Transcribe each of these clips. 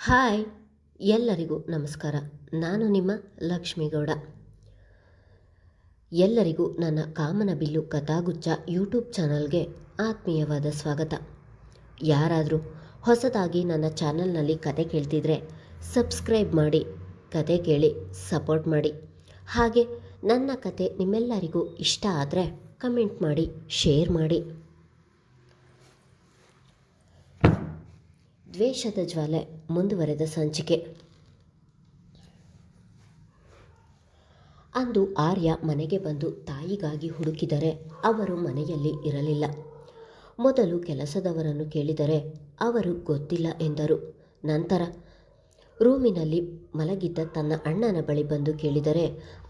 Hi, ಎಲ್ಲರಿಗೂ ನಮಸ್ಕಾರ. ನಾನು ನಿಮ್ಮ ಲಕ್ಷ್ಮೀಗೌಡ. ಎಲ್ಲರಿಗೂ ನನ್ನ ಕಾಮನಬಿಲ್ಲು ಕಥಾಗುಚ್ಛ ಯೂಟ್ಯೂಬ್ ಚಾನಲ್ಗೆ ಆತ್ಮೀಯವಾದ ಸ್ವಾಗತ. ಯಾರಾದರೂ ಹೊಸದಾಗಿ ನನ್ನ ಚಾನಲ್ನಲ್ಲಿ ಕತೆ ಕೇಳ್ತಿದ್ರೆ ಸಬ್ಸ್ಕ್ರೈಬ್ ಮಾಡಿ, ಕತೆ ಕೇಳಿ ಸಪೋರ್ಟ್ ಮಾಡಿ. ಹಾಗೆ ನನ್ನ ಕತೆ ನಿಮ್ಮೆಲ್ಲರಿಗೂ ಇಷ್ಟ ಆದರೆ ಕಮೆಂಟ್ ಮಾಡಿ, ಶೇರ್ ಮಾಡಿ. ದ್ವೇಷದ ಜ್ವಾಲೆ ಮುಂದುವರೆದ ಸಂಚಿಕೆ. ಅಂದು ಆರ್ಯ ಮನೆಗೆ ಬಂದು ತಾಯಿಗಾಗಿ ಹುಡುಕಿದರೆ ಅವರು ಮನೆಯಲ್ಲಿ ಇರಲಿಲ್ಲ. ಮೊದಲು ಕೆಲಸದವರನ್ನು ಕೇಳಿದರೆ ಅವರು ಗೊತ್ತಿಲ್ಲ ಎಂದರು. ನಂತರ ರೂಮಿನಲ್ಲಿ ಮಲಗಿದ್ದ ತನ್ನ ಅಣ್ಣನ ಬಳಿ ಬಂದು ಕೇಳಿದರೆ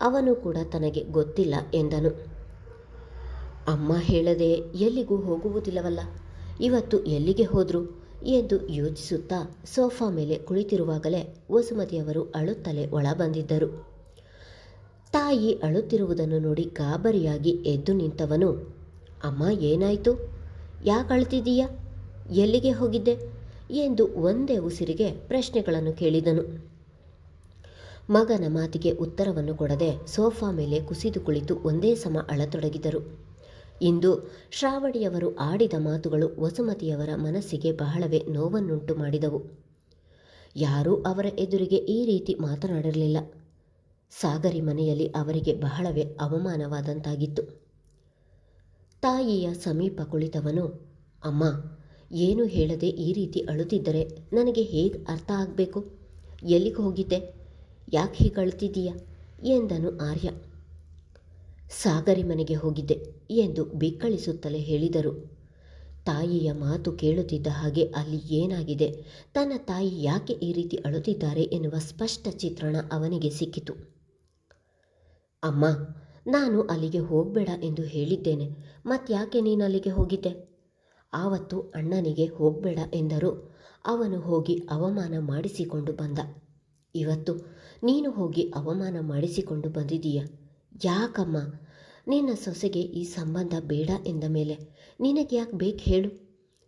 ಅವನು ಕೂಡ ತನಗೆ ಗೊತ್ತಿಲ್ಲ ಎಂದನು. ಅಮ್ಮ ಹೇಳದೆ ಎಲ್ಲಿಗೂ ಹೋಗುವುದಿಲ್ಲವಲ್ಲ, ಇವತ್ತು ಎಲ್ಲಿಗೆ ಹೋದರು ಎಂದು ಯೋಚಿಸುತ್ತಾ ಸೋಫಾ ಮೇಲೆ ಕುಳಿತಿರುವಾಗಲೇ ವಸುಮತಿಯವರು ಅಳುತ್ತಲೇ ಒಳ ಬಂದಿದ್ದರು. ತಾಯಿ ಅಳುತ್ತಿರುವುದನ್ನು ನೋಡಿ ಗಾಬರಿಯಾಗಿ ಎದ್ದು ನಿಂತವನು, ಅಮ್ಮ ಏನಾಯಿತು? ಯಾಕೆ ಅಳ್ತಿದ್ದೀಯಾ? ಎಲ್ಲಿಗೆ ಹೋಗಿದ್ದೆ ಎಂದು ಒಂದೇ ಉಸಿರಿಗೆ ಪ್ರಶ್ನೆಗಳನ್ನು ಕೇಳಿದನು. ಮಗನ ಮಾತಿಗೆ ಉತ್ತರವನ್ನು ಕೊಡದೆ ಸೋಫಾ ಮೇಲೆ ಕುಸಿದು ಕುಳಿತು ಒಂದೇ ಸಮ ಅಳತೊಡಗಿದರು. ಇಂದು ಶ್ರಾವಣಿಯವರು ಆಡಿದ ಮಾತುಗಳು ವಸುಮತಿಯವರ ಮನಸ್ಸಿಗೆ ಬಹಳವೇ ನೋವನ್ನುಂಟು ಮಾಡಿದವು. ಯಾರೂ ಅವರ ಎದುರಿಗೆ ಈ ರೀತಿ ಮಾತನಾಡಿರಲಿಲ್ಲ. ಸಾಗರಿ ಮನೆಯಲ್ಲಿ ಅವರಿಗೆ ಬಹಳವೇ ಅವಮಾನವಾದಂತಾಗಿತ್ತು. ತಾಯಿಯ ಸಮೀಪ ಕುಳಿತವನು, ಅಮ್ಮ ಏನು ಹೇಳದೆ ಈ ರೀತಿ ಅಳುತ್ತಿದ್ದರೆ ನನಗೆ ಹೇಗೆ ಅರ್ಥ ಆಗಬೇಕು? ಎಲ್ಲಿಗೆ ಹೋಗಿದ್ದೆ? ಯಾಕೆ ಹೀಗೆ ಅಳುತ್ತಿದ್ದೀಯಾ ಎಂದನು ಆರ್ಯ. ಸಾಗರಿ ಮನೆಗೆ ಹೋಗಿದ್ದೆ ಎಂದು ಬಿಕ್ಕಳಿಸುತ್ತಲೇ ಹೇಳಿದರು. ತಾಯಿಯ ಮಾತು ಕೇಳುತ್ತಿದ್ದ ಹಾಗೆ ಅಲ್ಲಿ ಏನಾಗಿದೆ, ತನ್ನ ತಾಯಿ ಯಾಕೆ ಈ ರೀತಿ ಅಳುತ್ತಿದ್ದಾರೆ ಎನ್ನುವ ಸ್ಪಷ್ಟ ಚಿತ್ರಣ ಅವನಿಗೆ ಸಿಕ್ಕಿತು. ಅಮ್ಮ, ನಾನು ಅಲ್ಲಿಗೆ ಹೋಗಬೇಡ ಎಂದು ಹೇಳಿದ್ದೇನೆ, ಮತ್ತ್ಯಾಕೆ ನೀನು ಅಲ್ಲಿಗೆ ಹೋಗಿದ್ದೆ? ಆವತ್ತು ಅಣ್ಣನಿಗೆ ಹೋಗಬೇಡ ಎಂದರು, ಅವನು ಹೋಗಿ ಅವಮಾನ ಮಾಡಿಸಿಕೊಂಡು ಬಂದ. ಇವತ್ತು ನೀನು ಹೋಗಿ ಅವಮಾನ ಮಾಡಿಸಿಕೊಂಡು ಬಂದಿದ್ದೀಯ. ಯಾಕಮ್ಮ? ನಿನ್ನ ಸೊಸೆಗೆ ಈ ಸಂಬಂಧ ಬೇಡ ಎಂದ ಮೇಲೆ ನಿನಗೆ ಯಾಕೆ ಬೇಕು ಹೇಳು?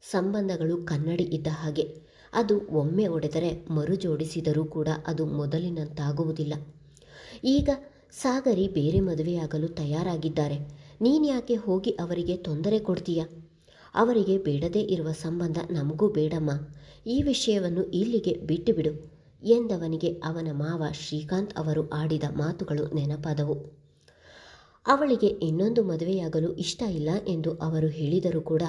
ಸಂಬಂಧಗಳು ಕನ್ನಡಿ ಇದ್ದ ಹಾಗೆ, ಅದು ಒಮ್ಮೆ ಒಡೆದರೆ ಮರುಜೋಡಿಸಿದರೂ ಕೂಡ ಅದು ಮೊದಲಿನಂತಾಗುವುದಿಲ್ಲ. ಈಗ ಸಾಗರಿ ಬೇರೆ ಮದುವೆಯಾಗಲು ತಯಾರಾಗಿದ್ದಾರೆ. ನೀನು ಯಾಕೆ ಹೋಗಿ ಅವರಿಗೆ ತೊಂದರೆ ಕೊಡ್ತೀಯ? ಅವರಿಗೆ ಬೇಡದೇ ಇರುವ ಸಂಬಂಧ ನಮಗೂ ಬೇಡಮ್ಮ. ಈ ವಿಷಯವನ್ನು ಇಲ್ಲಿಗೆ ಬಿಟ್ಟುಬಿಡು ಎಂದವನಿಗೆ ಅವನ ಮಾವ ಶ್ರೀಕಾಂತ್ ಅವರು ಆಡಿದ ಮಾತುಗಳು ನೆನಪಾದವು. ಅವಳಿಗೆ ಇನ್ನೊಂದು ಮದುವೆಯಾಗಲು ಇಷ್ಟ ಇಲ್ಲ ಎಂದು ಅವರು ಹೇಳಿದರೂ ಕೂಡ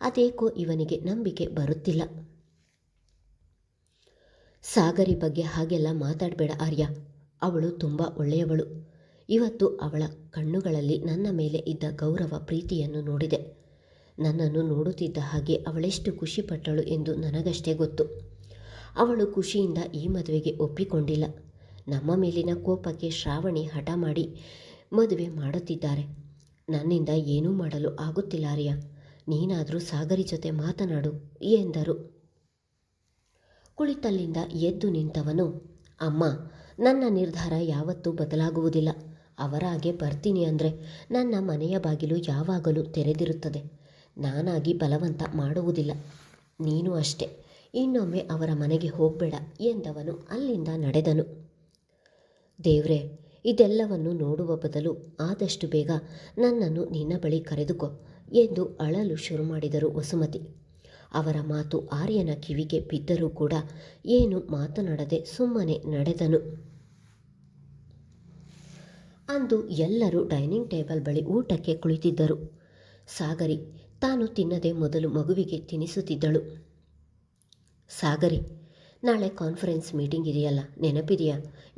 ಅದೇಕೋ ಇವನಿಗೆ ನಂಬಿಕೆ ಬರುತ್ತಿಲ್ಲ. ಸಾಗರಿ ಬಗ್ಗೆ ಹಾಗೆಲ್ಲ ಮಾತಾಡಬೇಡ ಆರ್ಯ. ಅವಳು ತುಂಬ ಒಳ್ಳೆಯವಳು. ಇವತ್ತು ಅವಳ ಕಣ್ಣುಗಳಲ್ಲಿ ನನ್ನ ಮೇಲೆ ಇದ್ದ ಗೌರವ ಪ್ರೀತಿಯನ್ನು ನೋಡಿದೆ. ನನ್ನನ್ನು ನೋಡುತ್ತಿದ್ದ ಹಾಗೆ ಅವಳೆಷ್ಟು ಖುಷಿಪಟ್ಟಳು ಎಂದು ನನಗಷ್ಟೇ ಗೊತ್ತು. ಅವಳು ಖುಷಿಯಿಂದ ಈ ಮದುವೆಗೆ ಒಪ್ಪಿಕೊಂಡಿಲ್ಲ. ನಮ್ಮ ಮೇಲಿನ ಕೋಪಕ್ಕೆ ಶ್ರಾವಣಿ ಹಠ ಮಾಡಿ ಮದುವೆ ಮಾಡುತ್ತಿದ್ದಾರೆ. ನನ್ನಿಂದ ಏನೂ ಮಾಡಲು ಆಗುತ್ತಿಲ್ಲ ಆರ್ಯ. ನೀನಾದರೂ ಸಾಗರಿ ಜೊತೆ ಮಾತನಾಡು ಎಂದರು. ಕುಳಿತಲ್ಲಿಂದ ಎದ್ದು ನಿಂತವನು, ಅಮ್ಮ ನನ್ನ ನಿರ್ಧಾರ ಯಾವತ್ತೂ ಬದಲಾಗುವುದಿಲ್ಲ. ಅವರಾಗೆ ಬರ್ತೀನಿ ಅಂದರೆ ನನ್ನ ಮನೆಯ ಬಾಗಿಲು ಯಾವಾಗಲೂ ತೆರೆದಿರುತ್ತದೆ. ನಾನಾಗಿ ಬಲವಂತ ಮಾಡುವುದಿಲ್ಲ. ನೀನು ಅಷ್ಟೇ. ಇನ್ನೊಮ್ಮೆ ಅವರ ಮನೆಗೆ ಹೋಗಬೇಡ ಎಂದವನು ಅಲ್ಲಿಂದ ನಡೆದನು. ದೇವ್ರೇ, ಇದೆಲ್ಲವನ್ನು ನೋಡುವ ಬದಲು ಆದಷ್ಟು ಬೇಗ ನನ್ನನ್ನು ನಿನ್ನ ಬಳಿ ಕರೆದುಕೋ ಎಂದು ಅಳಲು ಶುರು ಮಾಡಿದರು ವಸುಮತಿ. ಅವರ ಮಾತು ಆರ್ಯನ ಕಿವಿಗೆ ಬಿದ್ದರೂ ಕೂಡ ಏನು ಮಾತನಾಡದೆ ಸುಮ್ಮನೆ ನಡೆದನು. ಅಂದು ಎಲ್ಲರೂ ಡೈನಿಂಗ್ ಟೇಬಲ್ ಬಳಿ ಊಟಕ್ಕೆ ಕುಳಿತಿದ್ದರು. ಸಾಗರಿ ತಾನು ತಿನ್ನದೆ ಮೊದಲು ಮಗುವಿಗೆ ತಿನ್ನಿಸುತ್ತಿದ್ದಳು. ಸಾಗರಿ, ನಾಳೆ ಕಾನ್ಫರೆನ್ಸ್ ಮೀಟಿಂಗ್ ಇದೆಯಲ್ಲ, ನೆನಪಿದೆಯಾ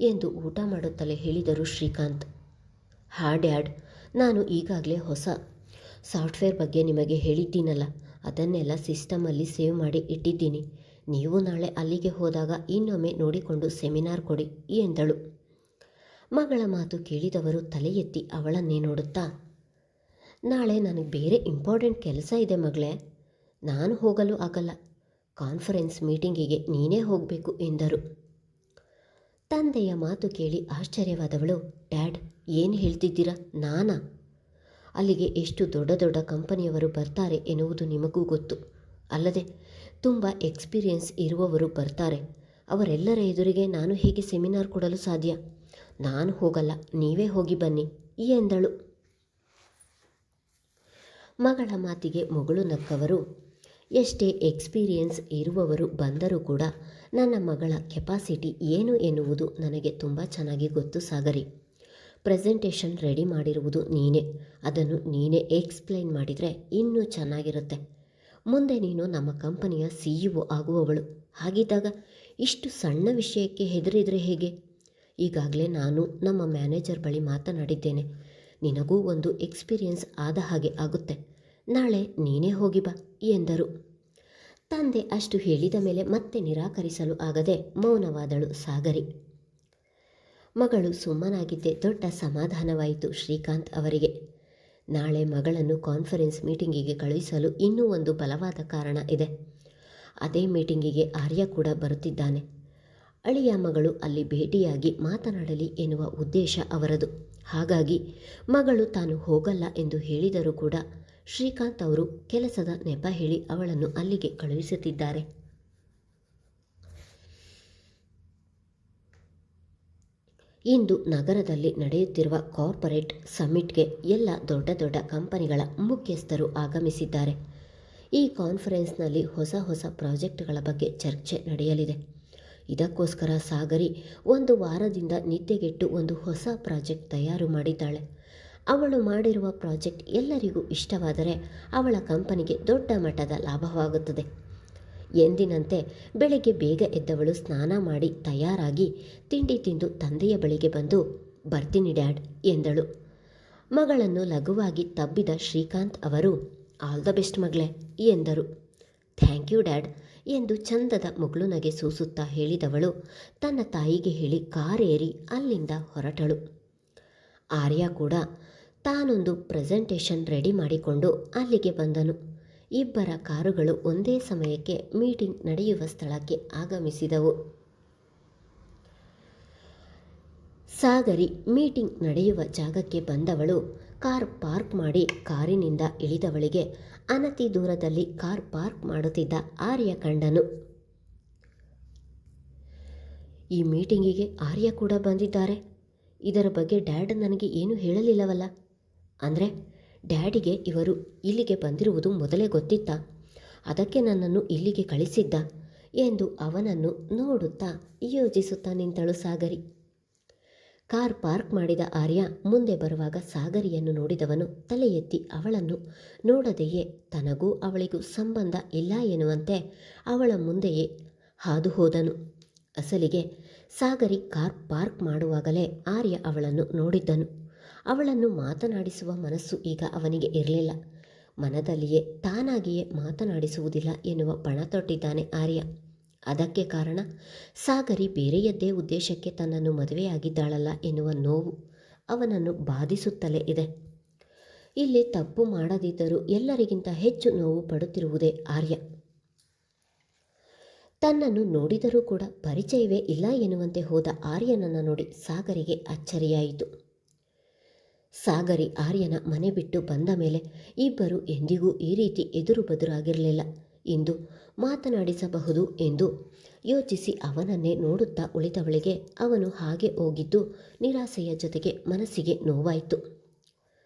ಎಂದು ಊಟ ಮಾಡುತ್ತಲೇ ಹೇಳಿದರು ಶ್ರೀಕಾಂತ್. ಹಾ ಡ್ಯಾಡ್, ನಾನು ಈಗಾಗಲೇ ಹೊಸ ಸಾಫ್ಟ್ವೇರ್ ಬಗ್ಗೆ ನಿಮಗೆ ಹೇಳಿದ್ದೀನಲ್ಲ, ಅದನ್ನೆಲ್ಲ ಸಿಸ್ಟಮಲ್ಲಿ ಸೇವ್ ಮಾಡಿ ಇಟ್ಟಿದ್ದೀನಿ. ನೀವು ನಾಳೆ ಅಲ್ಲಿಗೆ ಹೋದಾಗ ಇನ್ನೊಮ್ಮೆ ನೋಡಿಕೊಂಡು ಸೆಮಿನಾರ್ ಕೊಡಿ ಎಂದಳು. ಮಗಳ ಮಾತು ಕೇಳಿದವರು ತಲೆ ಎತ್ತಿ ಅವಳನ್ನೇ ನೋಡುತ್ತಾ, ನಾಳೆ ನನಗೆ ಬೇರೆ ಇಂಪಾರ್ಟೆಂಟ್ ಕೆಲಸ ಇದೆ ಮಗಳೇ, ನಾನು ಹೋಗಲು ಆಗಲ್ಲ. ಕಾನ್ಫರೆನ್ಸ್ ಮೀಟಿಂಗಿಗೆ ನೀನೇ ಹೋಗಬೇಕು ಎಂದರು. ತಂದೆಯ ಮಾತು ಕೇಳಿ ಆಶ್ಚರ್ಯವಾದವಳು, ಡ್ಯಾಡ್ ಏನು ಹೇಳ್ತಿದ್ದೀರಾ? ನಾನಾ? ಅಲ್ಲಿಗೆ ಎಷ್ಟು ದೊಡ್ಡ ದೊಡ್ಡ ಕಂಪನಿಯವರು ಬರ್ತಾರೆ ಎನ್ನುವುದು ನಿಮಗೂ ಗೊತ್ತು ಅಲ್ಲದೆ ತುಂಬ ಎಕ್ಸ್ಪೀರಿಯನ್ಸ್ ಇರುವವರು ಬರ್ತಾರೆ. ಅವರೆಲ್ಲರ ಎದುರಿಗೆ ನಾನು ಹೇಗೆ ಸೆಮಿನಾರ್ ಕೊಡಲು ಸಾಧ್ಯ? ನಾನು ಹೋಗಲ್ಲ, ನೀವೇ ಹೋಗಿ ಬನ್ನಿ ಎಂದಳು. ಮಗಳ ಮಾತಿಗೆ ಮುಗುಳು ನಕ್ಕವರು, ಎಷ್ಟೇ ಎಕ್ಸ್ಪೀರಿಯನ್ಸ್ ಇರುವವರು ಬಂದರೂ ಕೂಡ ನನ್ನ ಮಗಳ ಕೆಪಾಸಿಟಿ ಏನು ಎನ್ನುವುದು ನನಗೆ ತುಂಬ ಚೆನ್ನಾಗಿ ಗೊತ್ತು ಸಾಗರಿ. ಪ್ರೆಸೆಂಟೇಷನ್ ರೆಡಿ ಮಾಡಿರುವುದು ನೀನೇ, ಅದನ್ನು ನೀನೇ ಎಕ್ಸ್ಪ್ಲೈನ್ ಮಾಡಿದರೆ ಇನ್ನೂ ಚೆನ್ನಾಗಿರುತ್ತೆ. ಮುಂದೆ ನೀನು ನಮ್ಮ ಕಂಪನಿಯ CEO ಆಗುವವಳು. ಹಾಗಿದ್ದಾಗ ಇಷ್ಟು ಸಣ್ಣ ವಿಷಯಕ್ಕೆ ಹೆದರಿದರೆ ಹೇಗೆ? ಈಗಾಗಲೇ ನಾನು ನಮ್ಮ ಮ್ಯಾನೇಜರ್ ಬಳಿ ಮಾತನಾಡಿದ್ದೇನೆ. ನಿನಗೂ ಒಂದು ಎಕ್ಸ್ಪೀರಿಯನ್ಸ್ ಆದ ಹಾಗೆ ಆಗುತ್ತೆ. ನಾಳೆ ನೀನೇ ಹೋಗಿ ಬಾ ಎಂದರು. ತಂದೆ ಅಷ್ಟು ಹೇಳಿದ ಮೇಲೆ ಮತ್ತೆ ನಿರಾಕರಿಸಲು ಆಗದೆ ಮೌನವಾದಳು ಸಾಗರಿ. ಮಗಳು ಸುಮ್ಮನಾಗಿದ್ದೇ ದೊಡ್ಡ ಸಮಾಧಾನವಾಯಿತು ಶ್ರೀಕಾಂತ್ ಅವರಿಗೆ. ನಾಳೆ ಮಗಳನ್ನು ಕಾನ್ಫರೆನ್ಸ್ ಮೀಟಿಂಗಿಗೆ ಕಳುಹಿಸಲು ಇನ್ನೂ ಒಂದು ಬಲವಾದ ಕಾರಣ ಇದೆ. ಅದೇ ಮೀಟಿಂಗಿಗೆ ಆರ್ಯ ಕೂಡ ಬರುತ್ತಿದ್ದಾನೆ. ಅಳಿಯ ಮಗಳು ಅಲ್ಲಿ ಭೇಟಿಯಾಗಿ ಮಾತನಾಡಲಿ ಎನ್ನುವ ಉದ್ದೇಶ ಅವರದು. ಹಾಗಾಗಿ ಮಗಳು ತಾನು ಹೋಗಲ್ಲ ಎಂದು ಹೇಳಿದರೂ ಕೂಡ ಶ್ರೀಕಾಂತ್ ಅವರು ಕೆಲಸದ ನೆಪ ಹೇಳಿ ಅವಳನ್ನು ಅಲ್ಲಿಗೆ ಕಳುಹಿಸುತ್ತಿದ್ದಾರೆ. ಇಂದು ನಗರದಲ್ಲಿ ನಡೆಯುತ್ತಿರುವ ಕಾರ್ಪೊರೇಟ್ ಸಮ್ಮಿಟ್ಗೆ ಎಲ್ಲ ದೊಡ್ಡ ದೊಡ್ಡ ಕಂಪನಿಗಳ ಮುಖ್ಯಸ್ಥರು ಆಗಮಿಸಿದ್ದಾರೆ. ಈ ಕಾನ್ಫರೆನ್ಸ್ನಲ್ಲಿ ಹೊಸ ಹೊಸ ಪ್ರಾಜೆಕ್ಟ್ಗಳ ಬಗ್ಗೆ ಚರ್ಚೆ ನಡೆಯಲಿದೆ. ಇದಕ್ಕೋಸ್ಕರ ಸಾಗರಿ ಒಂದು ವಾರದಿಂದ ನಿದ್ದೆಗೆಟ್ಟು ಒಂದು ಹೊಸ ಪ್ರಾಜೆಕ್ಟ್ ತಯಾರು ಮಾಡಿದ್ದಾಳೆ. ಅವಳು ಮಾಡಿರುವ ಪ್ರಾಜೆಕ್ಟ್ ಎಲ್ಲರಿಗೂ ಇಷ್ಟವಾದರೆ ಅವಳ ಕಂಪನಿಗೆ ದೊಡ್ಡ ಮಟ್ಟದ ಲಾಭವಾಗುತ್ತದೆ. ಎಂದಿನಂತೆ ಬೆಳಗ್ಗೆ ಬೇಗ ಎದ್ದವಳು ಸ್ನಾನ ಮಾಡಿ ತಯಾರಾಗಿ ತಿಂಡಿ ತಿಂದು ತಂದೆಯ ಬಳಿಗೆ ಬಂದು, ಬರ್ತೀನಿ ಡ್ಯಾಡ್ ಎಂದಳು. ಮಗಳನ್ನು ಲಘುವಾಗಿ ತಬ್ಬಿದ ಶ್ರೀಕಾಂತ್ ಅವರು, ಆಲ್ ದ ಬೆಸ್ಟ್ ಮಗಳೇ ಎಂದರು. ಥ್ಯಾಂಕ್ ಯು ಡ್ಯಾಡ್ ಎಂದು ಚಂದದ ಮುಗುಳು ನಗೆ ಸೂಸುತ್ತಾ ಹೇಳಿದವಳು ತನ್ನ ತಾಯಿಗೆ ಹೇಳಿ ಕಾರೇರಿ ಅಲ್ಲಿಂದ ಹೊರಟಳು. ಆರ್ಯ ಕೂಡ ತಾನೊಂದು ಪ್ರೆಸೆಂಟೇಷನ್ ರೆಡಿ ಮಾಡಿಕೊಂಡು ಅಲ್ಲಿಗೆ ಬಂದನು. ಇಬ್ಬರ ಕಾರುಗಳು ಒಂದೇ ಸಮಯಕ್ಕೆ ಮೀಟಿಂಗ್ ನಡೆಯುವ ಸ್ಥಳಕ್ಕೆ ಆಗಮಿಸಿದವು. ಸಾಗರಿ ಮೀಟಿಂಗ್ ನಡೆಯುವ ಜಾಗಕ್ಕೆ ಬಂದವಳು ಕಾರ್ ಪಾರ್ಕ್ ಮಾಡಿ ಕಾರಿನಿಂದ ಇಳಿದವಳಿಗೆ ಅನತಿ ದೂರದಲ್ಲಿ ಕಾರ್ ಪಾರ್ಕ್ ಮಾಡುತ್ತಿದ್ದ ಆರ್ಯ ಕಂಡನು. ಈ ಮೀಟಿಂಗಿಗೆ ಆರ್ಯ ಕೂಡ ಬಂದಿದ್ದಾರೆ. ಇದರ ಬಗ್ಗೆ ಡ್ಯಾಡ್ ನನಗೆ ಏನೂ ಹೇಳಲಿಲ್ಲವಲ್ಲ? ಅಂದರೆ ಡ್ಯಾಡಿಗೆ ಇವರು ಇಲ್ಲಿಗೆ ಬಂದಿರುವುದು ಮೊದಲೇ ಗೊತ್ತಿತ್ತಾ? ಅದಕ್ಕೆ ನನ್ನನ್ನು ಇಲ್ಲಿಗೆ ಕಳಿಸಿದ್ದ ಎಂದು ಅವನನ್ನು ನೋಡುತ್ತಾ ಯೋಚಿಸುತ್ತಾ ನಿಂತಳು ಸಾಗರಿ. ಕಾರ್ ಪಾರ್ಕ್ ಮಾಡಿದ ಆರ್ಯ ಮುಂದೆ ಬರುವಾಗ ಸಾಗರಿಯನ್ನು ನೋಡಿದವನು ತಲೆ ಎತ್ತಿ ಅವಳನ್ನು ನೋಡದೆಯೇ ತನಗೂ ಅವಳಿಗೂ ಸಂಬಂಧ ಇಲ್ಲ ಎನ್ನುವಂತೆ ಅವಳ ಮುಂದೆಯೇ ಹಾದು ಹೋದನು. ಅಸಲಿಗೆ ಸಾಗರಿ ಕಾರ್ ಪಾರ್ಕ್ ಮಾಡುವಾಗಲೇ ಆರ್ಯ ಅವಳನ್ನು ನೋಡಿದ್ದನು. ಅವಳನ್ನು ಮಾತನಾಡಿಸುವ ಮನಸ್ಸು ಈಗ ಅವನಿಗೆ ಇರಲಿಲ್ಲ. ಮನದಲ್ಲಿಯೇ ತಾನಾಗಿಯೇ ಮಾತನಾಡಿಸುವುದಿಲ್ಲ ಎನ್ನುವ ಪಣ ತೊಟ್ಟಿದ್ದಾನೆ ಆರ್ಯ. ಅದಕ್ಕೆ ಕಾರಣ ಸಾಗರಿ ಬೇರೆಯದ್ದೇ ಉದ್ದೇಶಕ್ಕೆ ತನ್ನನ್ನು ಮದುವೆಯಾಗಿದ್ದಾಳಲ್ಲ ಎನ್ನುವ ನೋವು ಅವನನ್ನು ಬಾಧಿಸುತ್ತಲೇ ಇದೆ. ಇಲ್ಲಿ ತಪ್ಪು ಮಾಡದಿದ್ದರೂ ಎಲ್ಲರಿಗಿಂತ ಹೆಚ್ಚು ನೋವು ಪಡುತ್ತಿರುವುದೇ ಆರ್ಯ. ತನ್ನನ್ನು ನೋಡಿದರೂ ಕೂಡ ಪರಿಚಯವೇ ಇಲ್ಲ ಎನ್ನುವಂತೆ ಹೋದ ಆರ್ಯನನ್ನು ನೋಡಿ ಸಾಗರಿಗೆ ಅಚ್ಚರಿಯಾಯಿತು. ಸಾಗರಿ ಆರ್ಯನ ಮನೆ ಬಿಟ್ಟು ಬಂದ ಮೇಲೆ ಇಬ್ಬರು ಎಂದಿಗೂ ಈ ರೀತಿ ಎದುರು ಬದುರಾಗಿರಲಿಲ್ಲ. ಇಂದು ಮಾತನಾಡಿಸಬಹುದು ಎಂದು ಯೋಚಿಸಿ ಅವನನ್ನೇ ನೋಡುತ್ತಾ ಉಳಿದವಳಿಗೆ ಅವನು ಹಾಗೆ ಹೋಗಿದ್ದು ನಿರಾಸೆಯ ಜೊತೆಗೆ ಮನಸ್ಸಿಗೆ ನೋವಾಯಿತು.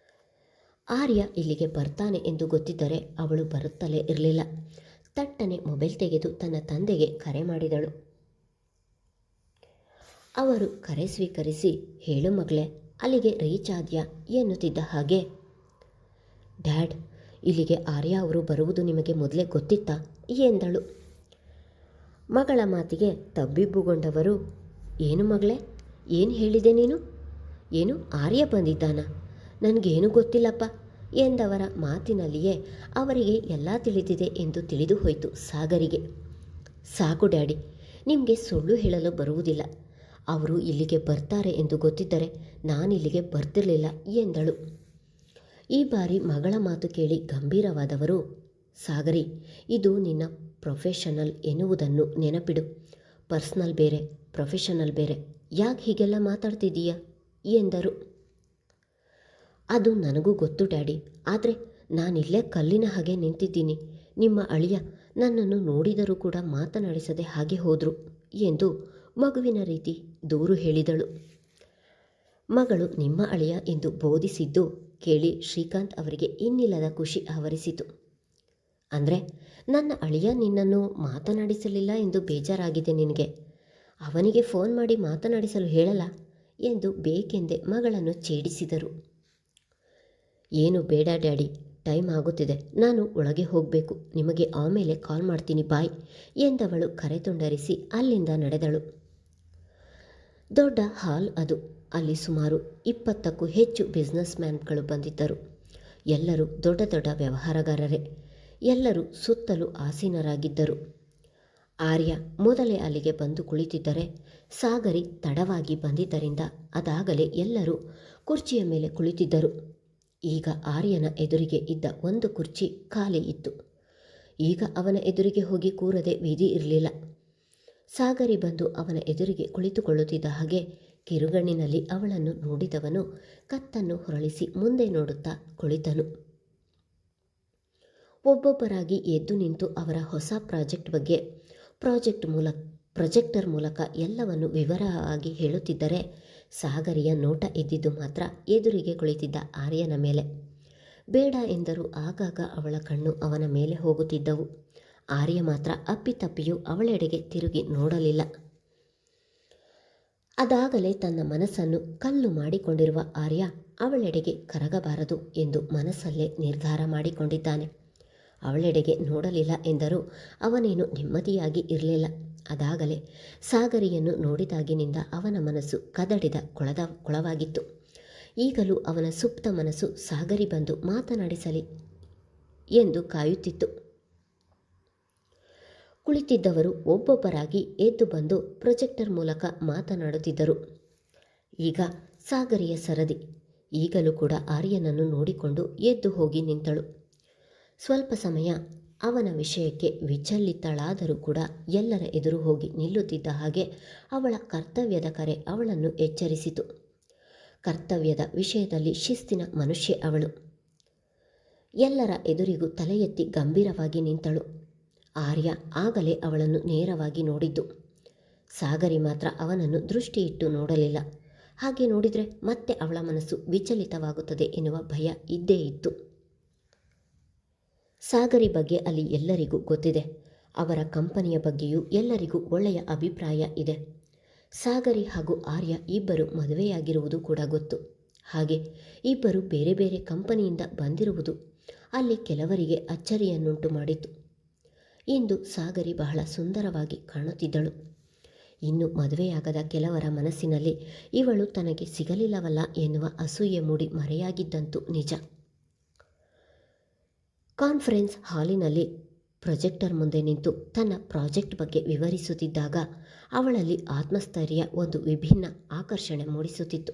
ಆರ್ಯ ಇಲ್ಲಿಗೆ ಬರ್ತಾನೆ ಎಂದು ಗೊತ್ತಿದ್ದರೆ ಅವಳು ಬರುತ್ತಲೇ ಇರಲಿಲ್ಲ. ತಟ್ಟನೆ ಮೊಬೈಲ್ ತೆಗೆದು ತನ್ನ ತಂದೆಗೆ ಕರೆ ಮಾಡಿದಳು. ಅವರು ಕರೆ ಸ್ವೀಕರಿಸಿ, ಹೇಳು ಮಗಳೇ, ಅಲ್ಲಿಗೆ ರೀಚ್ ಆದ್ಯಾ ಎನ್ನುತ್ತಿದ್ದ ಹಾಗೆ, ಡ್ಯಾಡ್, ಇಲ್ಲಿಗೆ ಆರ್ಯ ಅವರು ಬರುವುದು ನಿಮಗೆ ಮೊದಲೇ ಗೊತ್ತಿತ್ತಾ ಎಂದಳು. ಮಗಳ ಮಾತಿಗೆ ತಬ್ಬಿಬ್ಬುಗೊಂಡವರು, ಏನು ಮಗಳೇ, ಏನು ಹೇಳಿದೆ ನೀನು? ಏನು ಆರ್ಯ ಬಂದಿದ್ದಾನ? ನನಗೇನು ಗೊತ್ತಿಲ್ಲಪ್ಪ ಎಂದವರ ಮಾತಿನಲ್ಲಿಯೇ ಅವರಿಗೆ ಎಲ್ಲ ತಿಳಿದಿದೆ ಎಂದು ತಿಳಿದು ಹೋಯಿತು ಸಾಗರಿಗೆ. ಸಾಕು ಡ್ಯಾಡಿ, ನಿಮಗೆ ಸುಳ್ಳು ಹೇಳಲು ಬರುವುದಿಲ್ಲ. ಅವರು ಇಲ್ಲಿಗೆ ಬರ್ತಾರೆ ಎಂದು ಗೊತ್ತಿದ್ದರೆ ನಾನಿಲ್ಲಿಗೆ ಬರ್ತಿರಲಿಲ್ಲ ಎಂದಳು. ಈ ಬಾರಿ ಮಗಳ ಮಾತು ಕೇಳಿ ಗಂಭೀರವಾದವರು, ಸಾಗರಿ, ಇದು ನಿನ್ನ ಪ್ರೊಫೆಷನಲ್ ಎನ್ನುವುದನ್ನು ನೆನಪಿಡು. ಪರ್ಸ್ನಲ್ ಬೇರೆ, ಪ್ರೊಫೆಷನಲ್ ಬೇರೆ. ಯಾಕೆ ಹೀಗೆಲ್ಲ ಮಾತಾಡ್ತಿದ್ದೀಯಾ ಎಂದರು. ಅದು ನನಗೂ ಗೊತ್ತು ಡ್ಯಾಡಿ, ಆದರೆ ನಾನಿಲ್ಲೇ ಕಲ್ಲಿನ ಹಾಗೆ ನಿಂತಿದ್ದೀನಿ. ನಿಮ್ಮ ಅಳಿಯ ನನ್ನನ್ನು ನೋಡಿದರೂ ಕೂಡ ಮಾತನಾಡಿಸದೆ ಹಾಗೆ ಹೋದರು ಎಂದು ಮಗುವಿನ ರೀತಿ ದೂರು ಹೇಳಿದಳು. ಮಗಳು ನಿಮ್ಮ ಅಳಿಯ ಎಂದು ಬೋಧಿಸಿದ್ದು ಕೇಳಿ ಶ್ರೀಕಾಂತ್ ಅವರಿಗೆ ಇನ್ನಿಲ್ಲದ ಖುಷಿ ಆವರಿಸಿತು. ಅಂದರೆ ನನ್ನ ಅಳಿಯ ನಿನ್ನನ್ನು ಮಾತನಾಡಿಸಲಿಲ್ಲ ಎಂದು ಬೇಜಾರಾಗಿದೆ ನಿನಗೆ? ಅವನಿಗೆ ಫೋನ್ ಮಾಡಿ ಮಾತನಾಡಿಸಲು ಹೇಳಲ್ಲ ಎಂದು ಬೇಕೆಂದೇ ಮಗಳನ್ನು ಛೇಡಿಸಿದರು. ಏನು ಬೇಡ ಡ್ಯಾಡಿ, ಟೈಮ್ ಆಗುತ್ತಿದೆ, ನಾನು ಒಳಗೆ ಹೋಗಬೇಕು, ನಿಮಗೆ ಆಮೇಲೆ ಕಾಲ್ ಮಾಡ್ತೀನಿ ಬಾಯ್ ಎಂದವಳು ಕರೆತುಂಡರಿಸಿ ಅಲ್ಲಿಂದ ನಡೆದಳು. ದೊಡ್ಡ ಹಾಲ್ ಅದು. ಅಲ್ಲಿ ಸುಮಾರು 20ಕ್ಕೂ ಹೆಚ್ಚು ಬಿಸ್ನೆಸ್ ಮ್ಯಾನ್ಗಳು ಬಂದಿದ್ದರು. ಎಲ್ಲರೂ ದೊಡ್ಡ ದೊಡ್ಡ ವ್ಯವಹಾರಗಾರರೇ. ಎಲ್ಲರೂ ಸುತ್ತಲೂ ಆಸೀನರಾಗಿದ್ದರು. ಆರ್ಯ ಮೊದಲೇ ಅಲ್ಲಿಗೆ ಬಂದು ಕುಳಿತಿದ್ದರೆ ಸಾಗರಿ ತಡವಾಗಿ ಬಂದಿದ್ದರಿಂದ ಅದಾಗಲೇ ಎಲ್ಲರೂ ಕುರ್ಚಿಯ ಮೇಲೆ ಕುಳಿತಿದ್ದರು. ಈಗ ಆರ್ಯನ ಎದುರಿಗೆ ಇದ್ದ ಒಂದು ಕುರ್ಚಿ ಖಾಲಿ ಇತ್ತು. ಈಗ ಅವನ ಎದುರಿಗೆ ಹೋಗಿ ಕೂರದೆ ವಿಧಿ ಇರಲಿಲ್ಲ. ಸಾಗರಿ ಬಂದು ಅವನ ಎದುರಿಗೆ ಕುಳಿತುಕೊಳ್ಳುತ್ತಿದ್ದ ಹಾಗೆ ಕಿರುಗಣ್ಣಿನಲ್ಲಿ ಅವಳನ್ನು ನೋಡಿದವನು ಕತ್ತನ್ನು ಹೊರಳಿಸಿ ಮುಂದೆ ನೋಡುತ್ತಾ ಕುಳಿತನು. ಒಬ್ಬೊಬ್ಬರಾಗಿ ಎದ್ದು ನಿಂತು ಅವರ ಹೊಸ ಪ್ರೊಜೆಕ್ಟರ್ ಮೂಲಕ ಎಲ್ಲವನ್ನು ವಿವರವಾಗಿ ಹೇಳುತ್ತಿದ್ದರೆ ಸಾಗರಿಯ ನೋಟ ಇದ್ದಿದ್ದು ಮಾತ್ರ ಎದುರಿಗೆ ಕುಳಿತಿದ್ದ ಆರ್ಯನ ಮೇಲೆ. ಬೇಡ ಎಂದರೂ ಆಗಾಗ ಅವಳ ಕಣ್ಣು ಅವನ ಮೇಲೆ ಹೋಗುತ್ತಿದ್ದವು. ಆರ್ಯ ಮಾತ್ರ ಅಪ್ಪಿತಪ್ಪಿಯೂ ಅವಳೆಡೆಗೆ ತಿರುಗಿ ನೋಡಲಿಲ್ಲ. ಅದಾಗಲೇ ತನ್ನ ಮನಸ್ಸನ್ನು ಕಲ್ಲು ಮಾಡಿಕೊಂಡಿರುವ ಆರ್ಯ ಅವಳೆಡೆಗೆ ಕರಗಬಾರದು ಎಂದು ಮನಸ್ಸಲ್ಲೇ ನಿರ್ಧಾರ ಮಾಡಿಕೊಂಡಿದ್ದಾನೆ. ಅವಳೆಡೆಗೆ ನೋಡಲಿಲ್ಲ ಎಂದರೂ ಅವನೇನು ನೆಮ್ಮದಿಯಾಗಿ ಇರಲಿಲ್ಲ. ಅದಾಗಲೇ ಸಾಗರಿಯನ್ನು ನೋಡಿದಾಗಿನಿಂದ ಅವನ ಮನಸ್ಸು ಕದಡಿದ ಕೊಳವಾಗಿತ್ತು. ಈಗಲೂ ಅವನ ಸುಪ್ತ ಮನಸ್ಸು ಸಾಗರಿ ಬಂದು ಮಾತನಾಡಿಸಲಿ ಎಂದು ಕಾಯುತ್ತಿತ್ತು. ಕುಳಿತಿದ್ದವರು ಒಬ್ಬೊಬ್ಬರಾಗಿ ಎದ್ದು ಬಂದು ಪ್ರೊಜೆಕ್ಟರ್ ಮೂಲಕ ಮಾತನಾಡುತ್ತಿದ್ದರು. ಈಗ ಸಾಗರಿಯ ಸರದಿ. ಈಗಲೂ ಕೂಡ ಆರ್ಯನನ್ನು ನೋಡಿಕೊಂಡು ಎದ್ದು ಹೋಗಿ ನಿಂತಳು. ಸ್ವಲ್ಪ ಸಮಯ ಅವನ ವಿಷಯಕ್ಕೆ ವಿಚಲಿತಳಾದರೂ ಕೂಡ ಎಲ್ಲರ ಎದುರು ಹೋಗಿ ನಿಲ್ಲುತ್ತಿದ್ದ ಹಾಗೆ ಅವಳ ಕರ್ತವ್ಯದ ಕರೆ ಅವಳನ್ನು ಎಚ್ಚರಿಸಿತು. ಕರ್ತವ್ಯದ ವಿಷಯದಲ್ಲಿ ಶಿಸ್ತಿನ ಮನುಷ್ಯೆ ಅವಳು. ಎಲ್ಲರ ಎದುರಿಗೂ ತಲೆ ಎತ್ತಿ ಗಂಭೀರವಾಗಿ ನಿಂತಳು. ಆರ್ಯ ಆಗಲೇ ಅವಳನ್ನು ನೇರವಾಗಿ ನೋಡಿದ್ದು. ಸಾಗರಿ ಮಾತ್ರ ಅವನನ್ನು ದೃಷ್ಟಿಯಿಟ್ಟು ನೋಡಲಿಲ್ಲ. ಹಾಗೆ ನೋಡಿದರೆ ಮತ್ತೆ ಅವಳ ಮನಸ್ಸು ವಿಚಲಿತವಾಗುತ್ತದೆ ಎನ್ನುವ ಭಯ ಇದ್ದೇ ಇತ್ತು. ಸಾಗರಿ ಬಗ್ಗೆ ಅಲ್ಲಿ ಎಲ್ಲರಿಗೂ ಗೊತ್ತಿದೆ. ಅವರ ಕಂಪನಿಯ ಬಗ್ಗೆಯೂ ಎಲ್ಲರಿಗೂ ಒಳ್ಳೆಯ ಅಭಿಪ್ರಾಯ ಇದೆ. ಸಾಗರಿ ಹಾಗೂ ಆರ್ಯ ಇಬ್ಬರು ಮದುವೆಯಾಗಿರುವುದು ಕೂಡ ಗೊತ್ತು. ಹಾಗೆ ಇಬ್ಬರು ಬೇರೆ ಬೇರೆ ಕಂಪನಿಯಿಂದ ಬಂದಿರುವುದು ಅಲ್ಲಿ ಕೆಲವರಿಗೆ ಅಚ್ಚರಿಯನ್ನುಂಟು ಮಾಡಿತು. ಇಂದು ಸಾಗರಿ ಬಹಳ ಸುಂದರವಾಗಿ ಕಾಣುತ್ತಿದ್ದಳು. ಇನ್ನು ಮದುವೆಯಾಗದ ಕೆಲವರ ಮನಸ್ಸಿನಲ್ಲಿ ಇವಳು ತನಗೆ ಸಿಗಲಿಲ್ಲವಲ್ಲ ಎನ್ನುವ ಅಸೂಯೆ ಮೂಡಿ ಮರೆಯಾಗಿದ್ದಂತೂ ನಿಜ. ಕಾನ್ಫರೆನ್ಸ್ ಹಾಲಿನಲ್ಲಿ ಪ್ರೊಜೆಕ್ಟರ್ ಮುಂದೆ ನಿಂತು ತನ್ನ ಪ್ರಾಜೆಕ್ಟ್ ಬಗ್ಗೆ ವಿವರಿಸುತ್ತಿದ್ದಾಗ ಅವಳಲ್ಲಿ ಆತ್ಮಸ್ಥೈರ್ಯ ಒಂದು ವಿಭಿನ್ನ ಆಕರ್ಷಣೆ ಮೂಡಿಸುತ್ತಿತ್ತು.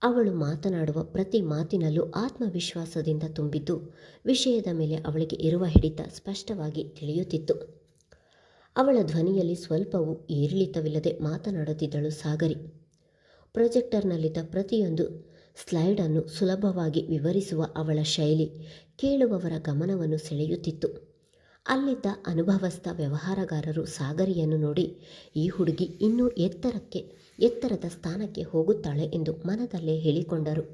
ಅವಳು ಮಾತನಾಡುವ ಪ್ರತಿ ಮಾತಿನಲ್ಲೂ ಆತ್ಮವಿಶ್ವಾಸದಿಂದ ತುಂಬಿದ್ದು ವಿಷಯದ ಮೇಲೆ ಅವಳಿಗೆ ಇರುವ ಹಿಡಿತ ಸ್ಪಷ್ಟವಾಗಿ ತಿಳಿಯುತ್ತಿತ್ತು. ಅವಳ ಧ್ವನಿಯಲ್ಲಿ ಸ್ವಲ್ಪವೂ ಏರಿಳಿತವಿಲ್ಲದೆ ಮಾತನಾಡುತ್ತಿದ್ದಳು ಸಾಗರಿ. ಪ್ರೊಜೆಕ್ಟರ್ನಲ್ಲಿದ್ದ ಪ್ರತಿಯೊಂದು ಸ್ಲೈಡನ್ನು ಸುಲಭವಾಗಿ ವಿವರಿಸುವ ಅವಳ ಶೈಲಿ ಕೇಳುವವರ ಗಮನವನ್ನು ಸೆಳೆಯುತ್ತಿತ್ತು. ಅಲ್ಲಿದ್ದ ಅನುಭವಸ್ಥ ವ್ಯವಹಾರಗಾರರು ಸಾಗರಿಯನ್ನು ನೋಡಿ ಈ ಹುಡುಗಿ ಇನ್ನೂ ಎತ್ತರದ ಸ್ಥಾನಕ್ಕೆ ಹೋಗುತ್ತಾಳೆ ಎಂದು ಮನದಲ್ಲೇ ಹೇಳಿಕೊಂಡರು.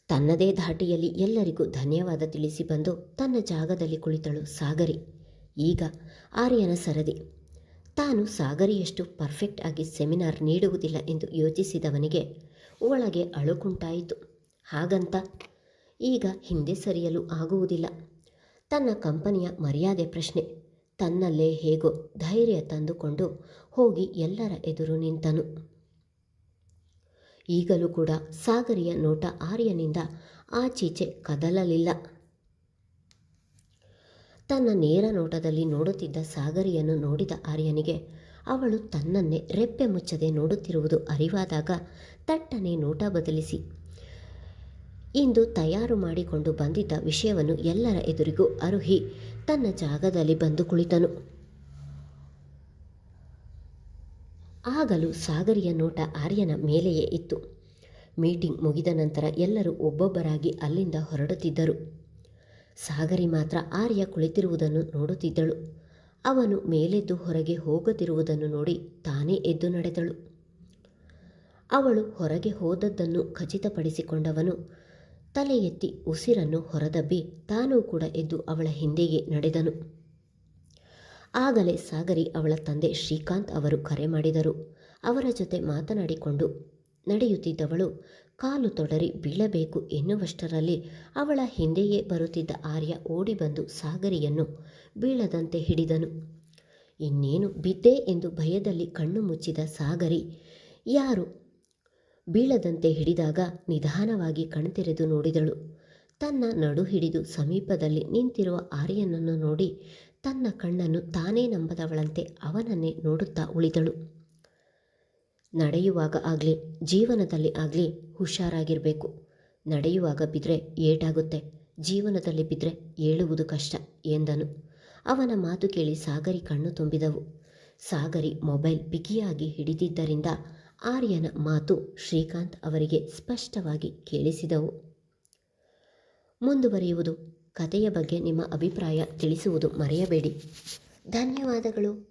ತನ್ನದೇ ಧಾಟಿಯಲ್ಲಿ ಎಲ್ಲರಿಗೂ ಧನ್ಯವಾದ ತಿಳಿಸಿ ಬಂದು ತನ್ನ ಜಾಗದಲ್ಲಿ ಕುಳಿತಳು ಸಾಗರಿ. ಈಗ ಆರ್ಯನ ಸರದಿ. ತಾನು ಸಾಗರಿಯಷ್ಟು ಪರ್ಫೆಕ್ಟ್ ಆಗಿ ಸೆಮಿನಾರ್ ನೀಡುವುದಿಲ್ಲ ಎಂದು ಯೋಚಿಸಿದವನಿಗೆ ಒಳಗೆ ಅಳುಕುಂಟಾಯಿತು. ಹಾಗಂತ ಈಗ ಹಿಂದೆ ಸರಿಯಲು ಆಗುವುದಿಲ್ಲ. ತನ್ನ ಕಂಪನಿಯ ಮರ್ಯಾದೆ ಪ್ರಶ್ನೆ. ತನ್ನಲ್ಲೇ ಹೇಗೋ ಧೈರ್ಯ ತಂದುಕೊಂಡು ಹೋಗಿ ಎಲ್ಲರ ಎದುರು ನಿಂತನು. ಈಗಲೂ ಕೂಡ ಸಾಗರಿಯ ನೋಟ ಆರ್ಯನಿಂದ ಆಚೀಚೆ ಕದಲಲಿಲ್ಲ. ತನ್ನ ನೇರ ನೋಟದಲ್ಲಿ ನೋಡುತ್ತಿದ್ದ ಸಾಗರಿಯನ್ನು ನೋಡಿದ ಆರ್ಯನಿಗೆ ಅವಳು ತನ್ನನ್ನೇ ರೆಪ್ಪೆ ಮುಚ್ಚದೆ ನೋಡುತ್ತಿರುವುದು ಅರಿವಾದಾಗ ತಟ್ಟನೆ ನೋಟ ಬದಲಿಸಿ ಇಂದು ತಯಾರು ಮಾಡಿಕೊಂಡು ಬಂದಿದ್ದ ವಿಷಯವನ್ನು ಎಲ್ಲರ ಎದುರಿಗೂ ಅರುಹಿ ತನ್ನ ಜಾಗದಲ್ಲಿ ಬಂದು ಕುಳಿತನು. ಆಗಲೂ ಸಾಗರಿಯ ನೋಟ ಆರ್ಯನ ಮೇಲೆಯೇ ಇತ್ತು. ಮೀಟಿಂಗ್ ಮುಗಿದ ನಂತರ ಎಲ್ಲರೂ ಒಬ್ಬೊಬ್ಬರಾಗಿ ಅಲ್ಲಿಂದ ಹೊರಡುತ್ತಿದ್ದರು. ಸಾಗರಿ ಮಾತ್ರ ಆರ್ಯ ಕುಳಿತಿರುವುದನ್ನು ನೋಡುತ್ತಿದ್ದಳು. ಅವನು ಮೇಲೆದ್ದು ಹೊರಗೆ ಹೋಗದಿರುವುದನ್ನು ನೋಡಿ ತಾನೇ ಎದ್ದು ನಡೆದಳು. ಅವಳು ಹೊರಗೆ ಹೋದದ್ದನ್ನು ಖಚಿತಪಡಿಸಿಕೊಂಡವನು ತಲೆ ಎತ್ತಿ ಉಸಿರನ್ನು ಹೊರದಬ್ಬಿ ತಾನೂ ಕೂಡ ಎದ್ದು ಅವಳ ಹಿಂದೆಯೇ ನಡೆದನು. ಆಗಲೇ ಸಾಗರಿ ಅವಳ ತಂದೆ ಶ್ರೀಕಾಂತ್ ಅವರು ಕರೆ ಮಾಡಿದರು. ಅವರ ಜೊತೆ ಮಾತನಾಡಿಕೊಂಡು ನಡೆಯುತ್ತಿದ್ದವಳು ಕಾಲು ತೊಡರಿ ಬೀಳಬೇಕು ಎನ್ನುವಷ್ಟರಲ್ಲಿ ಅವಳ ಹಿಂದೆಯೇ ಬರುತ್ತಿದ್ದ ಆರ್ಯ ಓಡಿ ಬಂದು ಸಾಗರಿಯನ್ನು ಬೀಳದಂತೆ ಹಿಡಿದನು. ಇನ್ನೇನು ಬಿದ್ದೆ ಎಂದು ಭಯದಲ್ಲಿ ಕಣ್ಣು ಮುಚ್ಚಿದ ಸಾಗರಿ ಯಾರು ಬೀಳದಂತೆ ಹಿಡಿದಾಗ ನಿಧಾನವಾಗಿ ಕಣ್ತೆರೆದು ನೋಡಿದಳು. ತನ್ನ ನಡು ಹಿಡಿದು ಸಮೀಪದಲ್ಲಿ ನಿಂತಿರುವ ಆರ್ಯನನ್ನು ನೋಡಿ ತನ್ನ ಕಣ್ಣನ್ನು ತಾನೇ ನಂಬದವಳಂತೆ ಅವನನ್ನೇ ನೋಡುತ್ತಾ ಉಳಿದಳು. ನಡೆಯುವಾಗ ಆಗಲಿ ಜೀವನದಲ್ಲಿ ಆಗಲಿ ಹುಷಾರಾಗಿರಬೇಕು. ನಡೆಯುವಾಗ ಬಿದ್ದರೆ ಏಟಾಗುತ್ತೆ, ಜೀವನದಲ್ಲಿ ಬಿದ್ದರೆ ಏಳುವುದು ಕಷ್ಟ ಎಂದನು. ಅವನ ಮಾತು ಕೇಳಿ ಸಾಗರಿ ಕಣ್ಣು ತುಂಬಿದವು. ಸಾಗರಿ ಮೊಬೈಲ್ ಬಿಗಿಯಾಗಿ ಹಿಡಿದಿದ್ದರಿಂದ ಆರ್ಯನ ಮಾತು ಶ್ರೀಕಾಂತ್ ಅವರಿಗೆ ಸ್ಪಷ್ಟವಾಗಿ ಕೇಳಿಸಿದವು. ಮುಂದುವರಿಯುವುದು. ಕಥೆಯ ಬಗ್ಗೆ ನಿಮ್ಮ ಅಭಿಪ್ರಾಯ ತಿಳಿಸುವುದು ಮರೆಯಬೇಡಿ. ಧನ್ಯವಾದಗಳು.